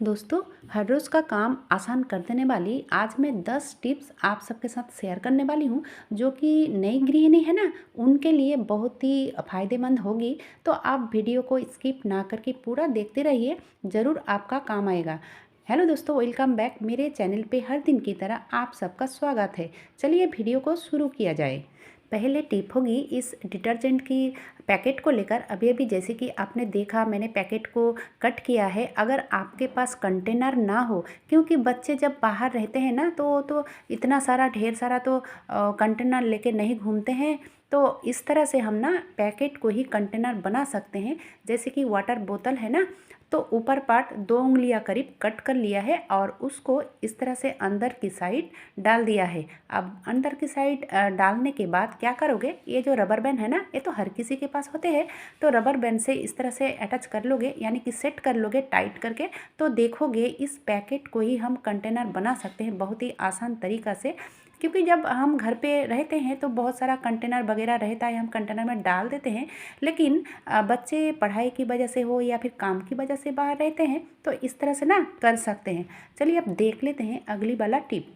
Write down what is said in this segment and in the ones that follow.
दोस्तों, हर रोज़ का काम आसान कर देने वाली आज मैं 10 टिप्स आप सबके साथ शेयर करने वाली हूँ, जो कि नई गृहिणी है ना, उनके लिए बहुत ही फ़ायदेमंद होगी। तो आप वीडियो को स्किप ना करके पूरा देखते रहिए, ज़रूर आपका काम आएगा। हेलो दोस्तों, वेलकम बैक मेरे चैनल पे हर दिन की तरह आप सबका स्वागत है। चलिए वीडियो को शुरू किया जाए। पहले टिप होगी इस डिटर्जेंट की पैकेट को लेकर। अभी अभी जैसे कि आपने देखा, मैंने पैकेट को कट किया है। अगर आपके पास कंटेनर ना हो, क्योंकि बच्चे जब बाहर रहते हैं ना, तो इतना सारा ढेर सारा तो कंटेनर लेके नहीं घूमते हैं। तो इस तरह से हम ना पैकेट को ही कंटेनर बना सकते हैं। जैसे कि वाटर बोतल है ना, तो ऊपर पार्ट 2 उंगलियां करीब कट कर लिया है और उसको इस तरह से अंदर की साइड डाल दिया है। अब अंदर की साइड डालने के बाद क्या करोगे, ये जो रबर बैंड है ना, ये तो हर किसी के पास होते हैं। तो रबर बैंड से इस तरह से अटैच कर लोगे, यानी कि सेट कर लोगे टाइट करके। तो देखोगे इस पैकेट को ही हम कंटेनर बना सकते हैं बहुत ही आसान तरीक़ा से। क्योंकि जब हम घर पे रहते हैं तो बहुत सारा कंटेनर वगैरह रहता है, हम कंटेनर में डाल देते हैं। लेकिन बच्चे पढ़ाई की वजह से हो या फिर काम की वजह से बाहर रहते हैं, तो इस तरह से ना कर सकते हैं। चलिए अब देख लेते हैं अगली वाला टिप।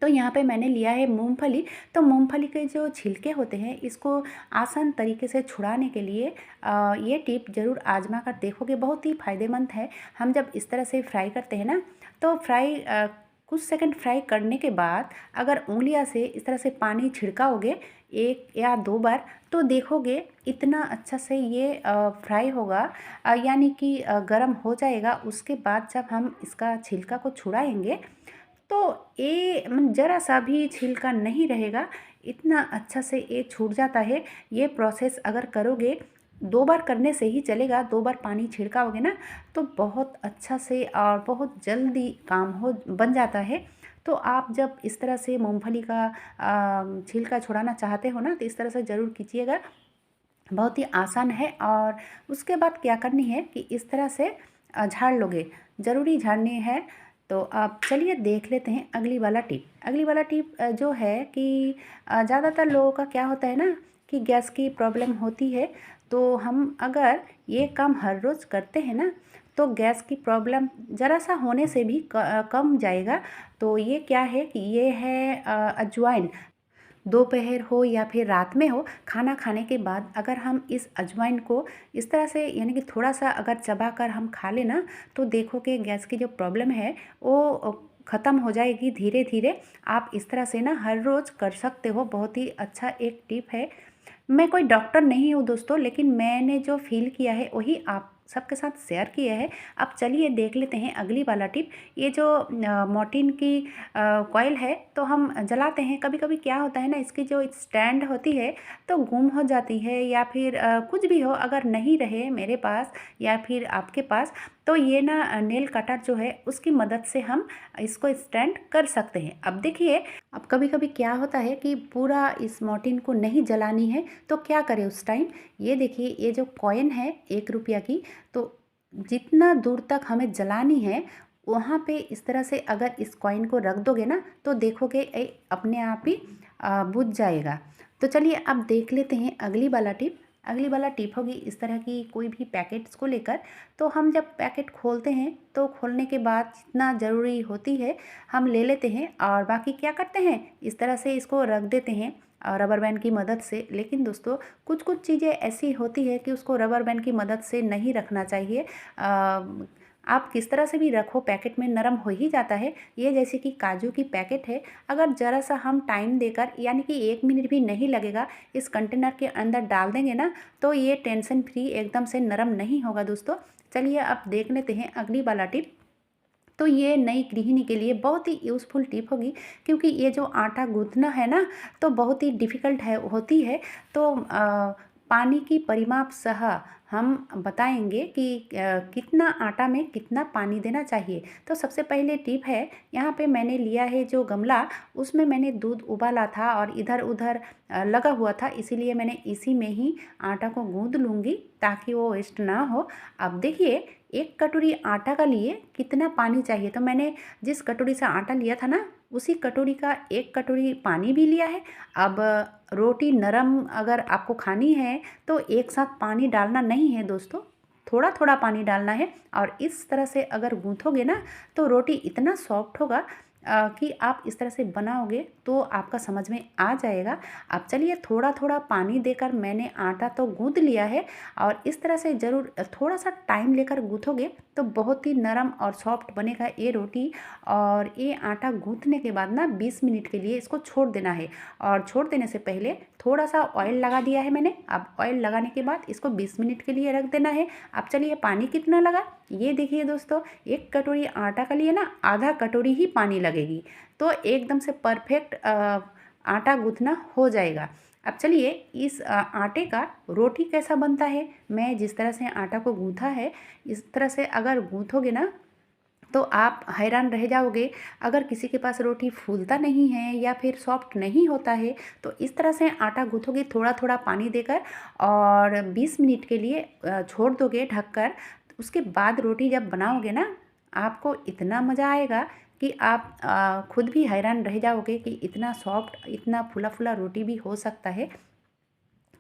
तो यहाँ पे मैंने लिया है मूंगफली। तो मूंगफली के जो छिलके होते हैं, इसको आसान तरीके से छुड़ाने के लिए ये टिप ज़रूर आजमा कर देखोगे, बहुत ही फ़ायदेमंद है। हम जब इस तरह से फ्राई करते हैं ना, तो कुछ सेकंड फ्राई करने के बाद अगर उंगलियां से इस तरह से पानी छिड़काओगे 1 या 2 बार, तो देखोगे इतना अच्छा से ये फ्राई होगा, यानी कि गर्म हो जाएगा। उसके बाद जब हम इसका छिलका को छुड़ाएंगे, तो ये ज़रा सा भी छिलका नहीं रहेगा, इतना अच्छा से ये छूट जाता है। ये प्रोसेस अगर करोगे, 2 बार करने से ही चलेगा। 2 बार पानी छिड़काओगे ना, तो बहुत अच्छा से और बहुत जल्दी काम हो बन जाता है। तो आप जब इस तरह से मूंगफली का छिलका छुड़ाना चाहते हो ना, तो इस तरह से ज़रूर कीजिएगा, बहुत ही आसान है। और उसके बाद क्या करनी है कि इस तरह से झाड़ लोगे, ज़रूरी झाड़नी है। तो आप चलिए देख लेते हैं अगली वाला टिप। अगली वाला टिप जो है कि ज़्यादातर लोगों का क्या होता है ना, कि गैस की प्रॉब्लम होती है। तो हम अगर ये काम हर रोज़ करते हैं ना, तो गैस की प्रॉब्लम ज़रा सा होने से भी कम जाएगा। तो ये क्या है कि ये है अजवाइन। दोपहर हो या फिर रात में हो, खाना खाने के बाद अगर हम इस अजवाइन को इस तरह से, यानी कि थोड़ा सा अगर चबा कर हम खा लेना, तो देखो कि गैस की जो प्रॉब्लम है वो ख़त्म हो जाएगी धीरे धीरे। आप इस तरह से ना हर रोज़ कर सकते हो, बहुत ही अच्छा एक टिप है। मैं कोई डॉक्टर नहीं हूँ दोस्तों, लेकिन मैंने जो फ़ील किया है वही आप सबके साथ शेयर किया है। अब चलिए देख लेते हैं अगली वाला टिप। ये जो मोर्टीन की कॉइल है, तो हम जलाते हैं। कभी कभी क्या होता है ना, इसकी जो स्टैंड होती है तो गुम हो जाती है, या फिर कुछ भी हो, अगर नहीं रहे मेरे पास या फिर आपके पास, तो ये ना नेल कटर जो है उसकी मदद से हम इसको स्टैंड कर सकते हैं। अब देखिए, अब कभी कभी क्या होता है कि पूरा इस मोर्टीन को नहीं जलानी है, तो क्या करें उस टाइम। ये देखिए, ये जो कॉइन है 1 रुपया की, तो जितना दूर तक हमें जलानी है, वहाँ पे इस तरह से अगर इस कॉइन को रख दोगे ना, तो देखोगे ये अपने आप ही बुझ जाएगा। तो चलिए अब देख लेते हैं अगली वाला टिप। अगली वाला टिप होगी इस तरह की कोई भी पैकेट्स को लेकर। तो हम जब पैकेट खोलते हैं, तो खोलने के बाद जितना ज़रूरी होती है हम ले लेते हैं, और बाकी क्या करते हैं, इस तरह से इसको रख देते हैं रबर बैंड की मदद से। लेकिन दोस्तों, कुछ कुछ चीज़ें ऐसी होती है कि उसको रबर बैंड की मदद से नहीं रखना चाहिए। आप किस तरह से भी रखो, पैकेट में नरम हो ही जाता है। ये जैसे कि काजू की पैकेट है, अगर ज़रा सा हम टाइम देकर, यानी कि 1 मिनट भी नहीं लगेगा, इस कंटेनर के अंदर डाल देंगे ना, तो ये टेंशन फ्री एकदम से नरम नहीं होगा दोस्तों। चलिए अब देख लेते हैं अगली वाला टिप। तो ये नई गृहिणी के लिए बहुत ही यूज़फुल टिप होगी, क्योंकि ये जो आटा गूँथना है ना, तो बहुत ही डिफ़िकल्ट है होती है। तो पानी की परिमाप सह हम बताएंगे कि कितना आटा में कितना पानी देना चाहिए। तो सबसे पहले टिप है, यहाँ पे मैंने लिया है जो गमला, उसमें मैंने दूध उबाला था और इधर उधर लगा हुआ था, इसीलिए मैंने इसी में ही आटा को गूँध लूँगी ताकि वो वेस्ट ना हो। अब देखिए, 1 कटोरी आटा का लिए कितना पानी चाहिए, तो मैंने जिस कटोरी से आटा लिया था ना, उसी कटोरी का 1 कटोरी पानी भी लिया है। अब रोटी नरम अगर आपको खानी है, तो एक साथ पानी डालना नहीं है दोस्तों, थोड़ा थोड़ा पानी डालना है और इस तरह से अगर गूँथोगे ना तो रोटी इतना सॉफ्ट होगा कि आप इस तरह से बनाओगे तो आपका समझ में आ जाएगा। अब चलिए थोड़ा थोड़ा पानी देकर मैंने आटा तो गूँथ लिया है और इस तरह से ज़रूर थोड़ा सा टाइम लेकर गूँथोगे तो बहुत ही नरम और सॉफ्ट बनेगा ये रोटी। और ये आटा गूँथने के बाद ना 20 मिनट के लिए इसको छोड़ देना है और छोड़ देने से पहले थोड़ा सा ऑयल लगा दिया है मैंने। अब ऑयल लगाने के बाद इसको 20 मिनट के लिए रख देना है। अब चलिए पानी कितना लगा ये देखिए दोस्तों, 1 कटोरी आटा के लिए ना आधा कटोरी ही पानी लगेगी तो एकदम से परफेक्ट आटा गूँथना हो जाएगा। अब चलिए इस आटे का रोटी कैसा बनता है, मैं जिस तरह से आटा को गूँथा है इस तरह से अगर गूँथोगे ना तो आप हैरान रह जाओगे। अगर किसी के पास रोटी फूलता नहीं है या फिर सॉफ्ट नहीं होता है तो इस तरह से आटा गूँथोगे थोड़ा थोड़ा पानी देकर और 20 मिनट के लिए छोड़ दोगे ढककर। उसके बाद रोटी जब बनाओगे ना आपको इतना मज़ा आएगा कि आप खुद भी हैरान रह जाओगे कि इतना सॉफ्ट इतना फूला फूला रोटी भी हो सकता है।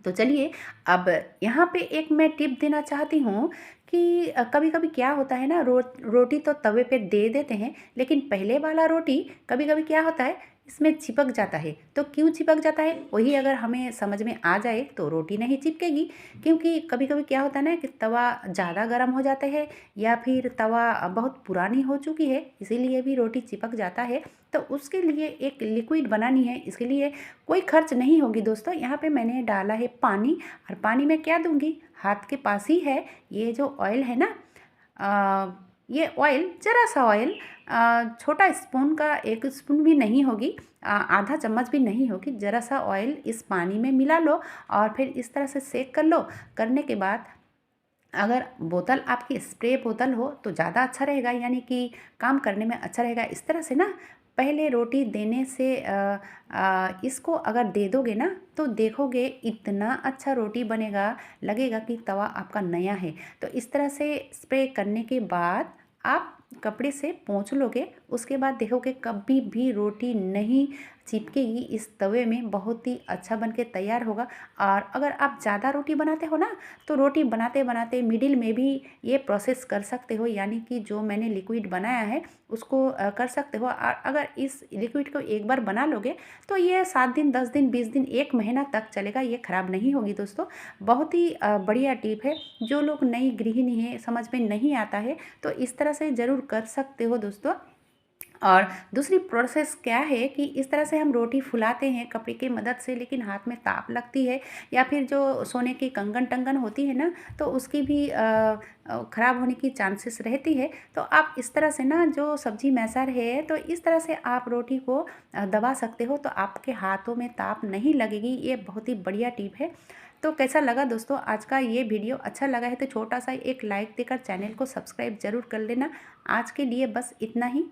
तो चलिए अब यहाँ पे एक मैं टिप देना चाहती हूँ कि कभी कभी क्या होता है ना रोटी तो तवे पे दे देते हैं लेकिन पहले वाला रोटी कभी कभी क्या होता है इसमें चिपक जाता है। तो क्यों चिपक जाता है वही अगर हमें समझ में आ जाए तो रोटी नहीं चिपकेगी। क्योंकि कभी कभी क्या होता है ना कि तवा ज़्यादा गर्म हो जाता है या फिर तवा बहुत पुरानी हो चुकी है इसीलिए भी रोटी चिपक जाता है। तो उसके लिए एक लिक्विड बनानी है, इसके लिए कोई खर्च नहीं होगी दोस्तों। यहाँ पे मैंने डाला है पानी और पानी में क्या दूंगी हाथ के पास ही है ये जो ऑयल है ना ये ऑयल ज़रा सा ऑयल छोटा स्पून का 1 स्पून भी नहीं होगी, आधा चम्मच भी नहीं होगी, ज़रा सा ऑयल इस पानी में मिला लो और फिर इस तरह से सेक कर लो। करने के बाद अगर बोतल आपकी स्प्रे बोतल हो तो ज़्यादा अच्छा रहेगा, यानी कि काम करने में अच्छा रहेगा। इस तरह से ना पहले रोटी देने से इसको अगर दे दोगे ना तो देखोगे इतना अच्छा रोटी बनेगा, लगेगा कि तवा आपका नया है। तो इस तरह से स्प्रे करने के बाद आप कपड़े से पोंछ लोगे, उसके बाद देखोगे कभी भी रोटी नहीं चिपकेगी इस तवे में, बहुत ही अच्छा बन के तैयार होगा। और अगर आप ज़्यादा रोटी बनाते हो ना तो रोटी बनाते बनाते मिडिल में भी ये प्रोसेस कर सकते हो, यानी कि जो मैंने लिक्विड बनाया है उसको कर सकते हो। और अगर इस लिक्विड को एक बार बना लोगे तो ये 7 दिन 10 दिन 20 दिन 1 महीना तक चलेगा, ये ख़राब नहीं होगी दोस्तों। बहुत ही बढ़िया टिप है। जो लोग नई गृहिणी है समझ में नहीं आता है तो इस तरह से ज़रूर कर सकते हो दोस्तों। और दूसरी प्रोसेस क्या है कि इस तरह से हम रोटी फुलाते हैं कपड़े की मदद से, लेकिन हाथ में ताप लगती है या फिर जो सोने की कंगन टंगन होती है ना तो उसकी भी ख़राब होने की चांसेस रहती है। तो आप इस तरह से ना जो सब्जी मैसर है तो इस तरह से आप रोटी को दबा सकते हो तो आपके हाथों में ताप नहीं लगेगी। ये बहुत ही बढ़िया टिप है। तो कैसा लगा दोस्तों आज का ये वीडियो? अच्छा लगा है तो छोटा सा एक लाइक देकर चैनल को सब्सक्राइब जरूर कर लेना। आज के लिए बस इतना ही।